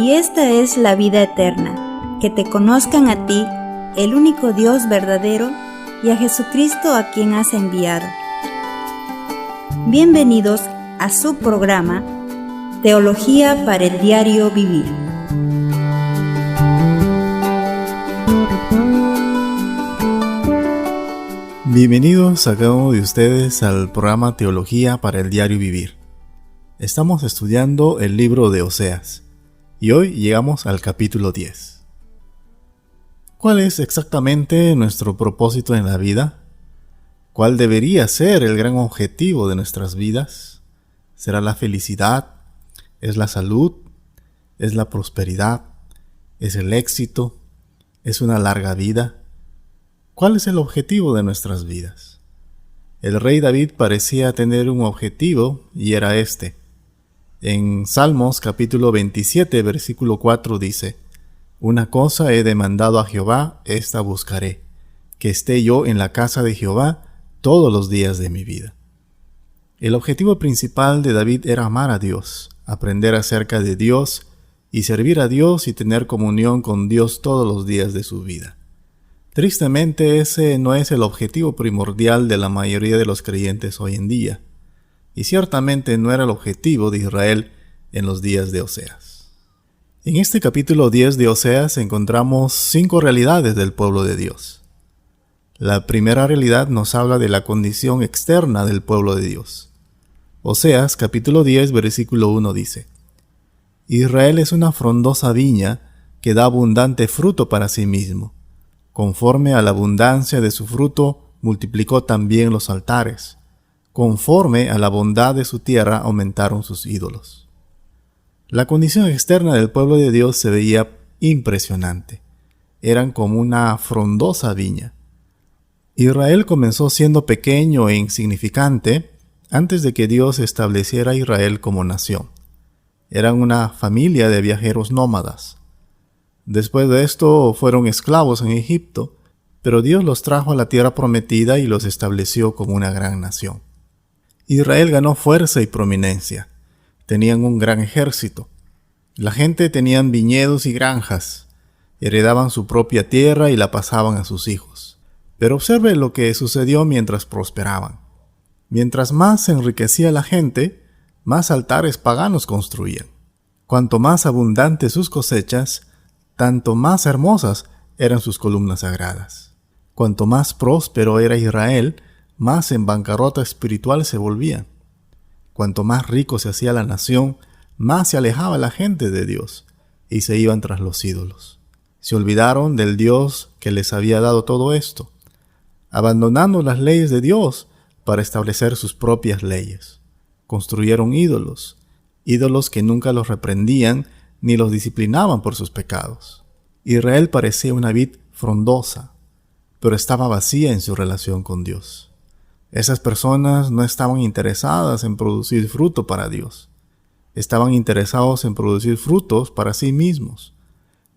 y esta es la vida eterna, que te conozcan a ti, el único Dios verdadero, y a Jesucristo a quien has enviado. Bienvenidos a su programa Teología para el Diario Vivir. Bienvenidos a cada uno de ustedes al programa Teología para el Diario Vivir. Estamos estudiando el libro de Oseas y hoy llegamos al capítulo 10. ¿Cuál es exactamente nuestro propósito en la vida? ¿Cuál debería ser el gran objetivo de nuestras vidas? ¿Será la felicidad? ¿Es la salud? ¿Es la prosperidad? ¿Es el éxito? ¿Es una larga vida? ¿Cuál es el objetivo de nuestras vidas? El rey David parecía tener un objetivo y era este. En Salmos capítulo 27, versículo 4 dice: Una cosa he demandado a Jehová, esta buscaré, que esté yo en la casa de Jehová todos los días de mi vida. El objetivo principal de David era amar a Dios, aprender acerca de Dios y servir a Dios y tener comunión con Dios todos los días de su vida. Tristemente, ese no es el objetivo primordial de la mayoría de los creyentes hoy en día, y ciertamente no era el objetivo de Israel en los días de Oseas. En este capítulo 10 de Oseas encontramos 5 realidades del pueblo de Dios. La primera realidad nos habla de la condición externa del pueblo de Dios. Oseas capítulo 10 versículo 1 dice: Israel es una frondosa viña que da abundante fruto para sí mismo. Conforme a la abundancia de su fruto, multiplicó también los altares. Conforme a la bondad de su tierra, aumentaron sus ídolos. La condición externa del pueblo de Dios se veía impresionante. Eran como una frondosa viña. Israel comenzó siendo pequeño e insignificante antes de que Dios estableciera a Israel como nación. Eran una familia de viajeros nómadas. Después de esto fueron esclavos en Egipto, pero Dios los trajo a la tierra prometida y los estableció como una gran nación. Israel ganó fuerza y prominencia. Tenían un gran ejército. La gente tenían viñedos y granjas. Heredaban su propia tierra y la pasaban a sus hijos. Pero observe lo que sucedió mientras prosperaban. Mientras más se enriquecía la gente, más altares paganos construían. Cuanto más abundantes sus cosechas, tanto más hermosas eran sus columnas sagradas. Cuanto más próspero era Israel, más en bancarrota espiritual se volvía. Cuanto más rico se hacía la nación, más se alejaba la gente de Dios y se iban tras los ídolos. Se olvidaron del Dios que les había dado todo esto, abandonando las leyes de Dios para establecer sus propias leyes. Construyeron ídolos que nunca los reprendían ni los disciplinaban por sus pecados. Israel parecía una vid frondosa, pero estaba vacía en su relación con Dios. Esas personas no estaban interesadas en producir fruto para Dios. Estaban interesados en producir frutos para sí mismos.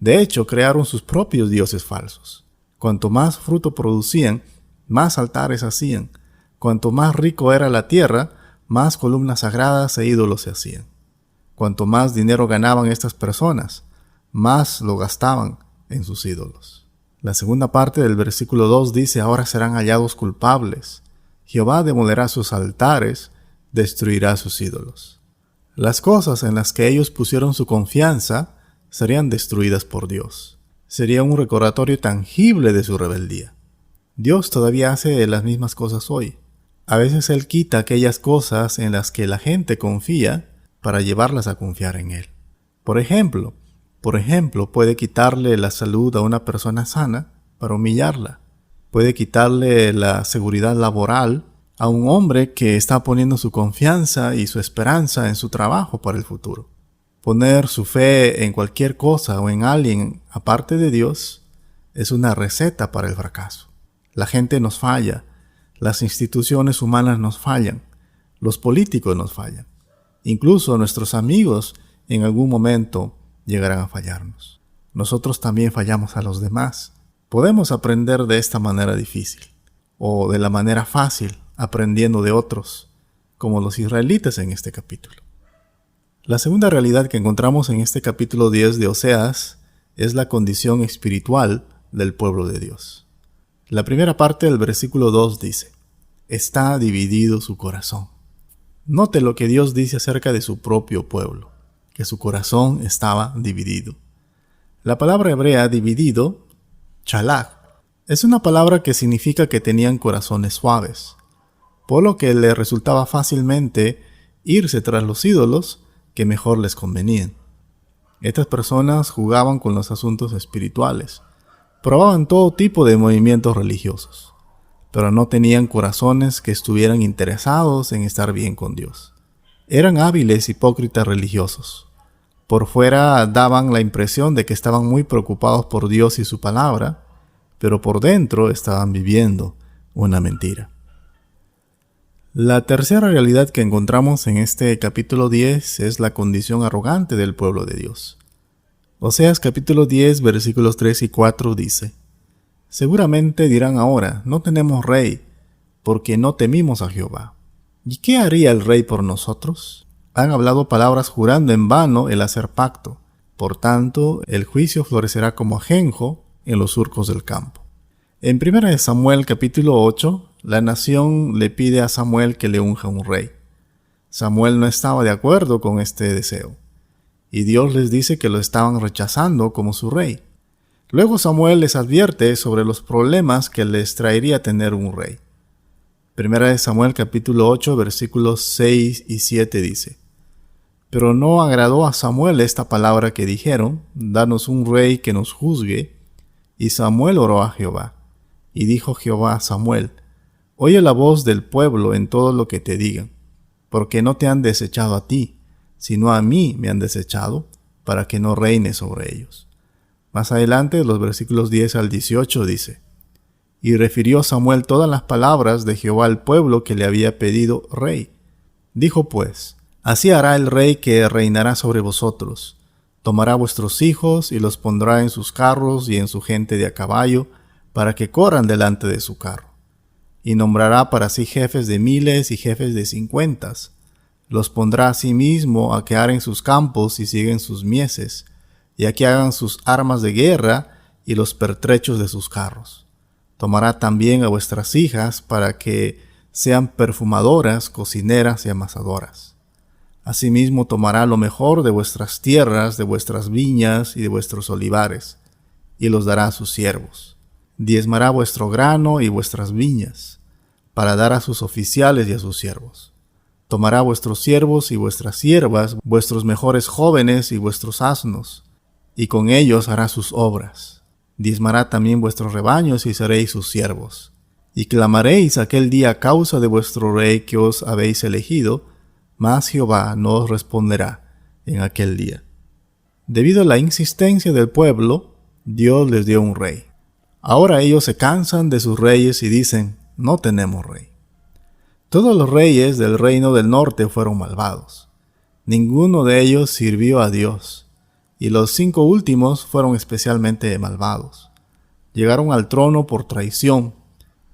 De hecho, crearon sus propios dioses falsos. Cuanto más fruto producían, más altares hacían. Cuanto más rico era la tierra, más columnas sagradas e ídolos se hacían. Cuanto más dinero ganaban estas personas, más lo gastaban en sus ídolos. La segunda parte del versículo 2 dice: Ahora serán hallados culpables. Jehová demolerá sus altares, destruirá sus ídolos. Las cosas en las que ellos pusieron su confianza serían destruidas por Dios. Sería un recordatorio tangible de su rebeldía. Dios todavía hace las mismas cosas hoy. A veces Él quita aquellas cosas en las que la gente confía para llevarlas a confiar en Él. Por ejemplo, puede quitarle la salud a una persona sana para humillarla. Puede quitarle la seguridad laboral a un hombre que está poniendo su confianza y su esperanza en su trabajo para el futuro. Poner su fe en cualquier cosa o en alguien aparte de Dios es una receta para el fracaso. La gente nos falla, las instituciones humanas nos fallan, los políticos nos fallan. Incluso nuestros amigos en algún momento llegarán a fallarnos. Nosotros también fallamos a los demás. Podemos aprender de esta manera difícil, o de la manera fácil, aprendiendo de otros, como los israelitas en este capítulo. La segunda realidad que encontramos en este capítulo 10 de Oseas es la condición espiritual del pueblo de Dios. La primera parte del versículo 2 dice: está dividido su corazón. Note lo que Dios dice acerca de su propio pueblo, que su corazón estaba dividido. La palabra hebrea dividido, chalach, es una palabra que significa que tenían corazones suaves, por lo que le resultaba fácilmente irse tras los ídolos que mejor les convenían. Estas personas jugaban con los asuntos espirituales, probaban todo tipo de movimientos religiosos, pero no tenían corazones que estuvieran interesados en estar bien con Dios. Eran hábiles hipócritas religiosos. Por fuera daban la impresión de que estaban muy preocupados por Dios y su palabra, pero por dentro estaban viviendo una mentira. La tercera realidad que encontramos en este capítulo 10 es la condición arrogante del pueblo de Dios. Oseas capítulo 10 versículos 3 y 4 dice: seguramente dirán ahora, no tenemos rey, porque no temimos a Jehová. ¿Y qué haría el rey por nosotros? Han hablado palabras jurando en vano el hacer pacto. Por tanto, el juicio florecerá como ajenjo en los surcos del campo. En 1 Samuel capítulo 8, la nación le pide a Samuel que le unja un rey. Samuel no estaba de acuerdo con este deseo, y Dios les dice que lo estaban rechazando como su rey. Luego Samuel les advierte sobre los problemas que les traería tener un rey. 1 Samuel capítulo 8 versículos 6 y 7 dice: pero no agradó a Samuel esta palabra que dijeron: danos un rey que nos juzgue. Y Samuel oró a Jehová. Y dijo Jehová a Samuel: oye la voz del pueblo en todo lo que te digan, porque no te han desechado a ti, sino a mí me han desechado, para que no reine sobre ellos. Más adelante, los versículos 10 al 18 dice: y refirió Samuel todas las palabras de Jehová al pueblo que le había pedido rey. Dijo pues: así hará el rey que reinará sobre vosotros. Tomará vuestros hijos y los pondrá en sus carros y en su gente de a caballo, para que corran delante de su carro. Y nombrará para sí jefes de miles y jefes de 50. Los pondrá a sí mismo a que aren sus campos y siguen sus mieses, y a que hagan sus armas de guerra y los pertrechos de sus carros. Tomará también a vuestras hijas para que sean perfumadoras, cocineras y amasadoras. Asimismo tomará lo mejor de vuestras tierras, de vuestras viñas y de vuestros olivares, y los dará a sus siervos. Diezmará vuestro grano y vuestras viñas, para dar a sus oficiales y a sus siervos. Tomará vuestros siervos y vuestras siervas, vuestros mejores jóvenes y vuestros asnos, y con ellos hará sus obras. Diezmará también vuestros rebaños y seréis sus siervos. Y clamaréis aquel día a causa de vuestro rey que os habéis elegido, mas Jehová no os responderá en aquel día. Debido a la insistencia del pueblo, Dios les dio un rey. Ahora ellos se cansan de sus reyes y dicen: no tenemos rey. Todos los reyes del reino del norte fueron malvados. Ninguno de ellos sirvió a Dios, y los 5 últimos fueron especialmente malvados. Llegaron al trono por traición.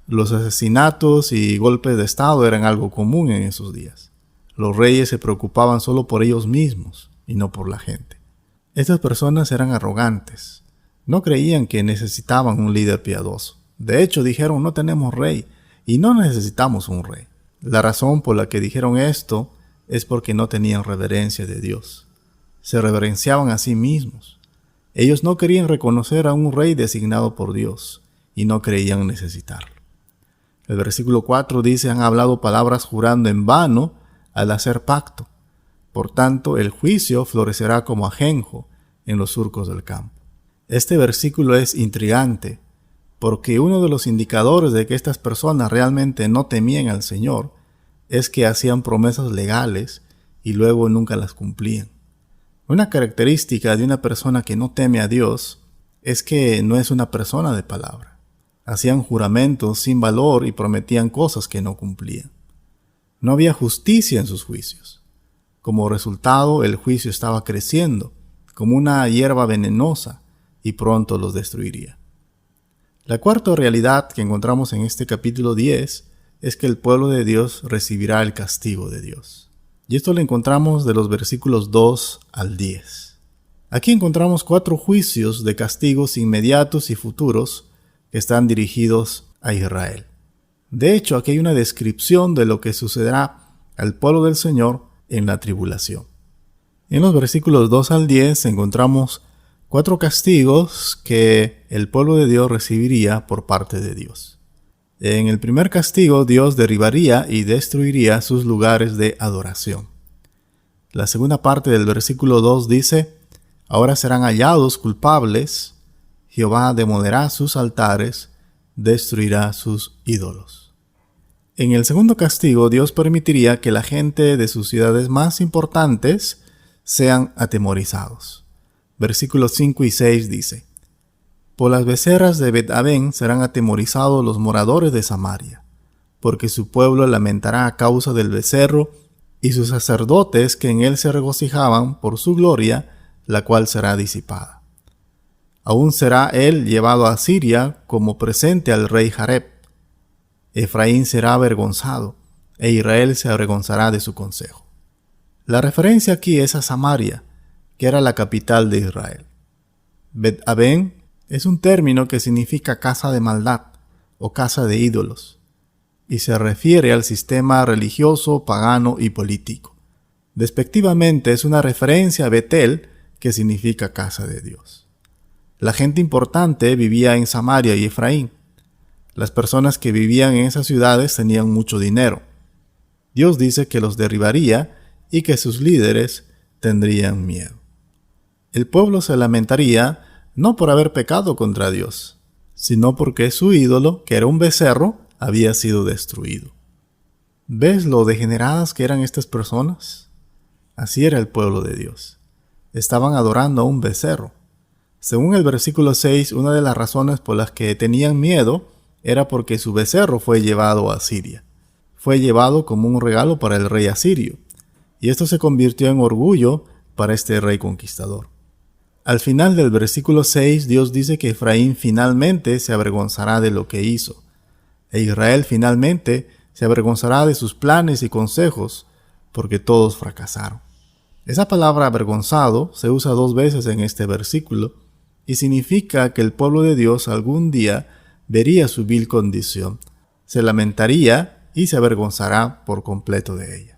Los asesinatos y golpes de estado eran algo común en esos días. Los reyes se preocupaban solo por ellos mismos y no por la gente. Estas personas eran arrogantes. No creían que necesitaban un líder piadoso. De hecho, dijeron: no tenemos rey y no necesitamos un rey. La razón por la que dijeron esto es porque no tenían reverencia de Dios. Se reverenciaban a sí mismos. Ellos no querían reconocer a un rey designado por Dios y no creían necesitarlo. El versículo 4 dice: han hablado palabras jurando en vano al hacer pacto. Por tanto, el juicio florecerá como ajenjo en los surcos del campo. Este versículo es intrigante, porque uno de los indicadores de que estas personas realmente no temían al Señor es que hacían promesas legales y luego nunca las cumplían. Una característica de una persona que no teme a Dios es que no es una persona de palabra. Hacían juramentos sin valor y prometían cosas que no cumplían. No había justicia en sus juicios. Como resultado, el juicio estaba creciendo como una hierba venenosa y pronto los destruiría. La cuarta realidad que encontramos en este capítulo 10 es que el pueblo de Dios recibirá el castigo de Dios. Y esto lo encontramos de los versículos 2 al 10. Aquí encontramos 4 juicios de castigos inmediatos y futuros que están dirigidos a Israel. De hecho, aquí hay una descripción de lo que sucederá al pueblo del Señor en la tribulación. En los versículos 2 al 10 encontramos 4 castigos que el pueblo de Dios recibiría por parte de Dios. En el primer castigo, Dios derribaría y destruiría sus lugares de adoración. La segunda parte del versículo 2 dice: ahora serán hallados culpables, Jehová demolerá sus altares, destruirá sus ídolos. En el segundo castigo, Dios permitiría que la gente de sus ciudades más importantes sean atemorizados. Versículos 5 y 6 dice: por las becerras de Bet-Aven serán atemorizados los moradores de Samaria, porque su pueblo lamentará a causa del becerro, y sus sacerdotes que en él se regocijaban por su gloria, la cual será disipada. Aún será él llevado a Siria como presente al rey Jareb. Efraín será avergonzado, e Israel se avergonzará de su consejo. La referencia aquí es a Samaria, que era la capital de Israel. Bet-Aven es un término que significa casa de maldad o casa de ídolos, y se refiere al sistema religioso, pagano y político. Despectivamente es una referencia a Betel, que significa casa de Dios. La gente importante vivía en Samaria y Efraín. Las personas que vivían en esas ciudades tenían mucho dinero. Dios dice que los derribaría y que sus líderes tendrían miedo. El pueblo se lamentaría no por haber pecado contra Dios, sino porque su ídolo, que era un becerro, había sido destruido. ¿Ves lo degeneradas que eran estas personas? Así era el pueblo de Dios. Estaban adorando a un becerro. Según el versículo 6, una de las razones por las que tenían miedo era porque su becerro fue llevado a Siria. Fue llevado como un regalo para el rey asirio, y esto se convirtió en orgullo para este rey conquistador. Al final del versículo 6, Dios dice que Efraín finalmente se avergonzará de lo que hizo, e Israel finalmente se avergonzará de sus planes y consejos, porque todos fracasaron. Esa palabra avergonzado se usa 2 veces en este versículo, y significa que el pueblo de Dios algún día vería su vil condición, se lamentaría y se avergonzará por completo de ella.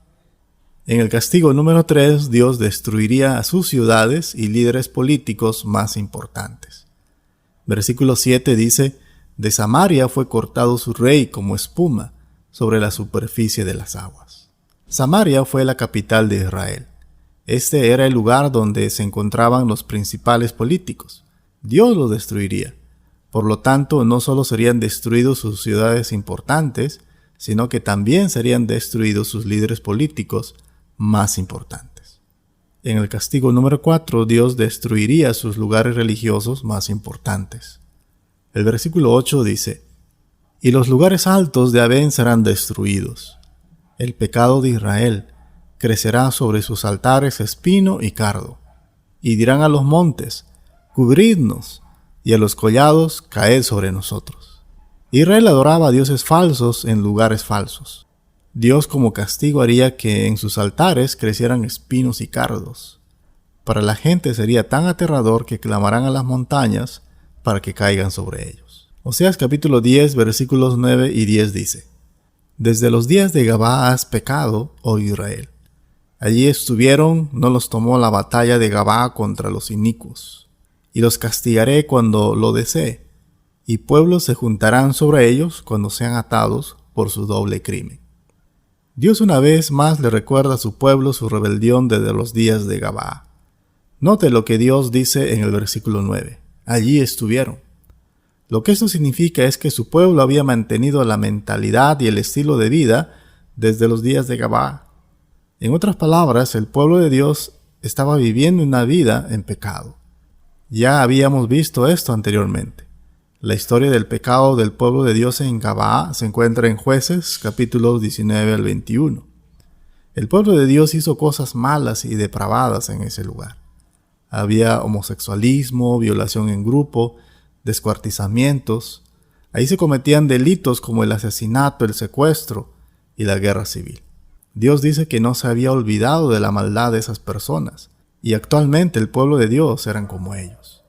En el castigo número 3, Dios destruiría a sus ciudades y líderes políticos más importantes. Versículo 7 dice: de Samaria fue cortado su rey como espuma sobre la superficie de las aguas. Samaria fue la capital de Israel. Este era el lugar donde se encontraban los principales políticos. Dios los destruiría. Por lo tanto, no solo serían destruidos sus ciudades importantes, sino que también serían destruidos sus líderes políticos más importantes. En el castigo número 4, Dios destruiría sus lugares religiosos más importantes. El versículo 8 dice: y los lugares altos de Aven serán destruidos. El pecado de Israel crecerá sobre sus altares espino y cardo. Y dirán a los montes: cubridnos, y a los collados: caed sobre nosotros. Israel adoraba a dioses falsos en lugares falsos. Dios como castigo haría que en sus altares crecieran espinos y cardos. Para la gente sería tan aterrador que clamarán a las montañas para que caigan sobre ellos. Oseas capítulo 10 versículos 9 y 10 dice: desde los días de Gabá has pecado, oh Israel. Allí estuvieron, no los tomó la batalla de Gabá contra los inicuos. Y los castigaré cuando lo desee, y pueblos se juntarán sobre ellos cuando sean atados por su doble crimen. Dios una vez más le recuerda a su pueblo su rebelión desde los días de Gabá. Note lo que Dios dice en el versículo 9. Allí estuvieron. Lo que esto significa es que su pueblo había mantenido la mentalidad y el estilo de vida desde los días de Gabá. En otras palabras, el pueblo de Dios estaba viviendo una vida en pecado. Ya habíamos visto esto anteriormente. La historia del pecado del pueblo de Dios en Gabá se encuentra en Jueces, capítulos 19 al 21. El pueblo de Dios hizo cosas malas y depravadas en ese lugar. Había homosexualismo, violación en grupo, descuartizamientos. Ahí se cometían delitos como el asesinato, el secuestro y la guerra civil. Dios dice que no se había olvidado de la maldad de esas personas, y actualmente el pueblo de Dios eran como ellos.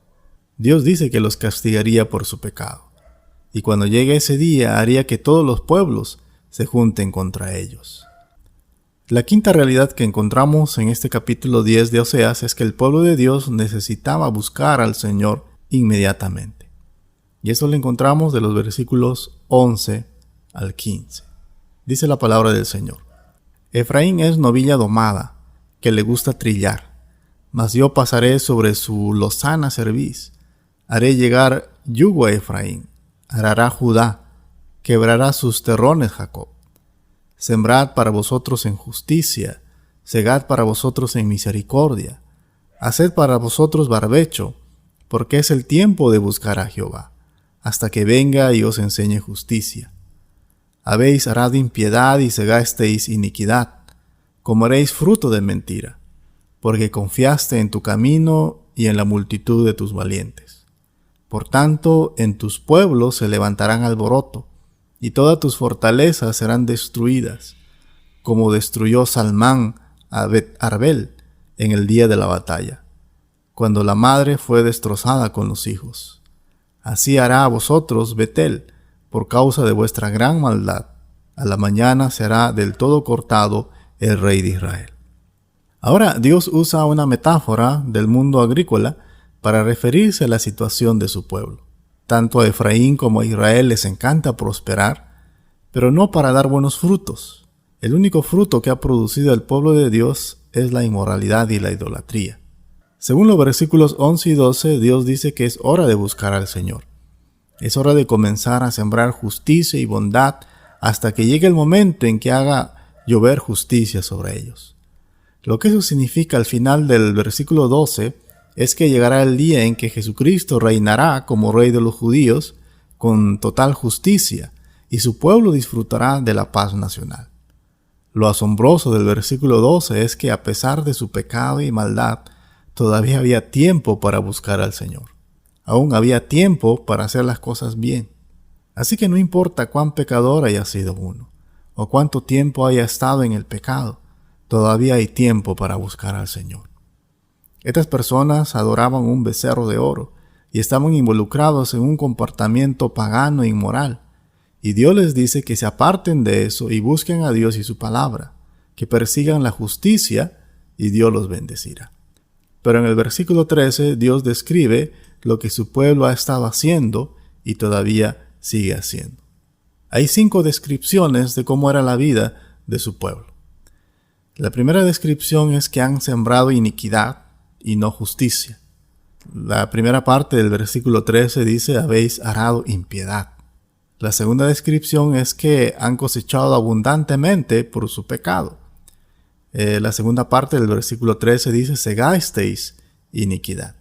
Dios dice que los castigaría por su pecado, y cuando llegue ese día haría que todos los pueblos se junten contra ellos. La quinta realidad que encontramos en este capítulo 10 de Oseas es que el pueblo de Dios necesitaba buscar al Señor inmediatamente. Y eso lo encontramos de los versículos 11 al 15. Dice la palabra del Señor: Efraín es novilla domada, que le gusta trillar, mas yo pasaré sobre su lozana cerviz. Haré llegar yugo a Efraín, arará Judá, quebrará sus terrones Jacob. Sembrad para vosotros en justicia, segad para vosotros en misericordia, haced para vosotros barbecho, porque es el tiempo de buscar a Jehová, hasta que venga y os enseñe justicia. Habéis arado impiedad y segasteis iniquidad, comeréis fruto de mentira, porque confiaste en tu camino y en la multitud de tus valientes. Por tanto, en tus pueblos se levantarán alboroto, y todas tus fortalezas serán destruidas, como destruyó Salmán a Bet-Arbel en el día de la batalla, cuando la madre fue destrozada con los hijos. Así hará a vosotros Betel, por causa de vuestra gran maldad. A la mañana será del todo cortado el rey de Israel. Ahora Dios usa una metáfora del mundo agrícola para referirse a la situación de su pueblo. Tanto a Efraín como a Israel les encanta prosperar, pero no para dar buenos frutos. El único fruto que ha producido el pueblo de Dios es la inmoralidad y la idolatría. Según los versículos 11 y 12, Dios dice que es hora de buscar al Señor. Es hora de comenzar a sembrar justicia y bondad hasta que llegue el momento en que haga llover justicia sobre ellos. Lo que eso significa al final del versículo 12 es que llegará el día en que Jesucristo reinará como Rey de los judíos con total justicia y su pueblo disfrutará de la paz nacional. Lo asombroso del versículo 12 es que a pesar de su pecado y maldad, todavía había tiempo para buscar al Señor. Aún había tiempo para hacer las cosas bien. Así que no importa cuán pecador haya sido uno, o cuánto tiempo haya estado en el pecado, todavía hay tiempo para buscar al Señor. Estas personas adoraban un becerro de oro y estaban involucrados en un comportamiento pagano e inmoral. Y Dios les dice que se aparten de eso y busquen a Dios y su palabra, que persigan la justicia y Dios los bendecirá. Pero en el versículo 13 Dios describe lo que su pueblo ha estado haciendo y todavía sigue haciendo. Hay 5 descripciones de cómo era la vida de su pueblo. La primera descripción es que han sembrado iniquidad y no justicia. La primera parte del versículo 13 dice: habéis arado impiedad. La segunda descripción es que han cosechado abundantemente por su pecado. La segunda parte del versículo 13 dice: segasteis iniquidad.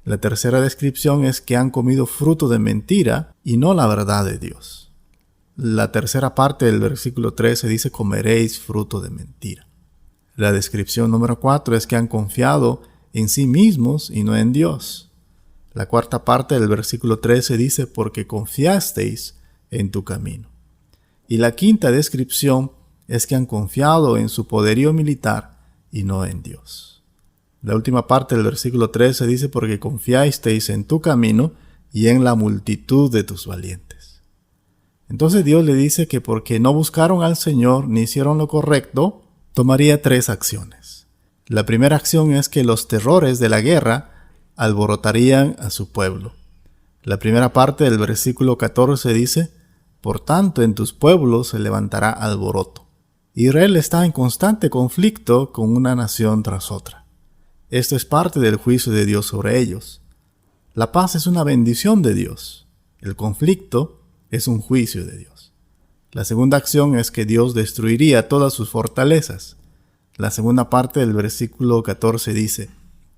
La tercera descripción es que han comido fruto de mentira y no la verdad de Dios. La tercera parte del versículo 13 dice: comeréis fruto de mentira. La descripción número 4 es que han confiado en sí mismos y no en Dios. La cuarta parte del versículo 13 dice: porque confiasteis en tu camino. Y la quinta descripción es que han confiado en su poderío militar y no en Dios. La última parte del versículo 13 dice: porque confiasteis en tu camino y en la multitud de tus valientes. Entonces Dios le dice que porque no buscaron al Señor ni hicieron lo correcto, tomaría 3 acciones. La primera acción es que los terrores de la guerra alborotarían a su pueblo. La primera parte del versículo 14 dice: por tanto en tus pueblos se levantará alboroto. Israel está en constante conflicto con una nación tras otra. Esto es parte del juicio de Dios sobre ellos. La paz es una bendición de Dios. El conflicto es un juicio de Dios. La segunda acción es que Dios destruiría todas sus fortalezas. La segunda parte del versículo 14 dice: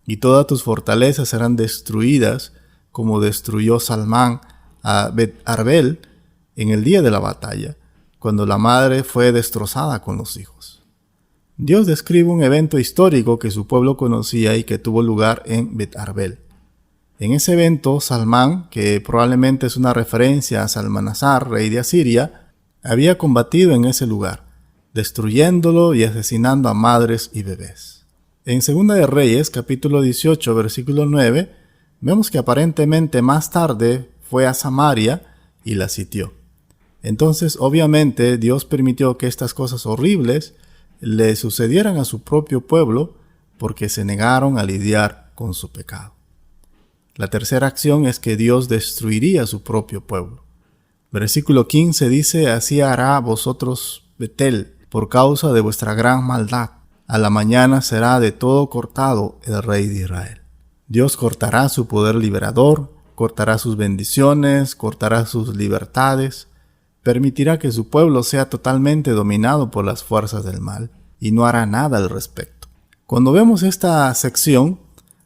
y todas tus fortalezas serán destruidas, como destruyó Salmán a Bet-Arbel en el día de la batalla, cuando la madre fue destrozada con los hijos. Dios describe un evento histórico que su pueblo conocía y que tuvo lugar en Bet-Arbel. En ese evento, Salmán, que probablemente es una referencia a Salmanasar, rey de Asiria, había combatido en ese lugar, destruyéndolo y asesinando a madres y bebés. En 2 de Reyes, capítulo 18, versículo 9, vemos que aparentemente más tarde fue a Samaria y la sitió. Entonces, obviamente, Dios permitió que estas cosas horribles le sucedieran a su propio pueblo porque se negaron a lidiar con su pecado. La tercera acción es que Dios destruiría a su propio pueblo. Versículo 15 dice: así hará a vosotros Betel por causa de vuestra gran maldad. A la mañana será de todo cortado el rey de Israel. Dios cortará su poder liberador, cortará sus bendiciones, cortará sus libertades, permitirá que su pueblo sea totalmente dominado por las fuerzas del mal y no hará nada al respecto. Cuando vemos esta sección,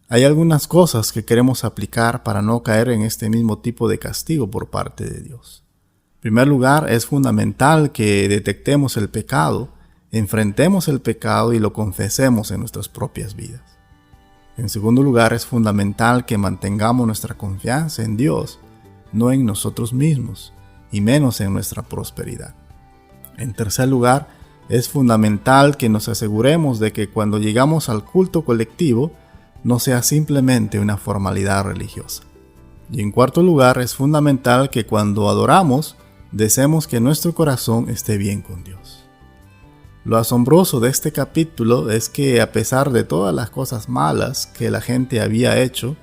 hay algunas cosas que queremos aplicar para no caer en este mismo tipo de castigo por parte de Dios. En primer lugar, es fundamental que detectemos el pecado, enfrentemos el pecado y lo confesemos en nuestras propias vidas. En segundo lugar, es fundamental que mantengamos nuestra confianza en Dios, no en nosotros mismos, y menos en nuestra prosperidad. En tercer lugar, es fundamental que nos aseguremos de que cuando llegamos al culto colectivo, no sea simplemente una formalidad religiosa. Y en cuarto lugar, es fundamental que cuando adoramos, deseemos que nuestro corazón esté bien con Dios. Lo asombroso de este capítulo es que a pesar de todas las cosas malas que la gente había hecho,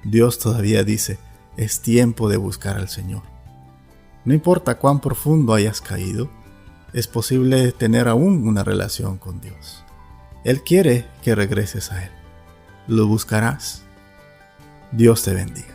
Dios todavía dice: es tiempo de buscar al Señor. No importa cuán profundo hayas caído, es posible tener aún una relación con Dios. Él quiere que regreses a Él. ¿Lo buscarás? Dios te bendiga.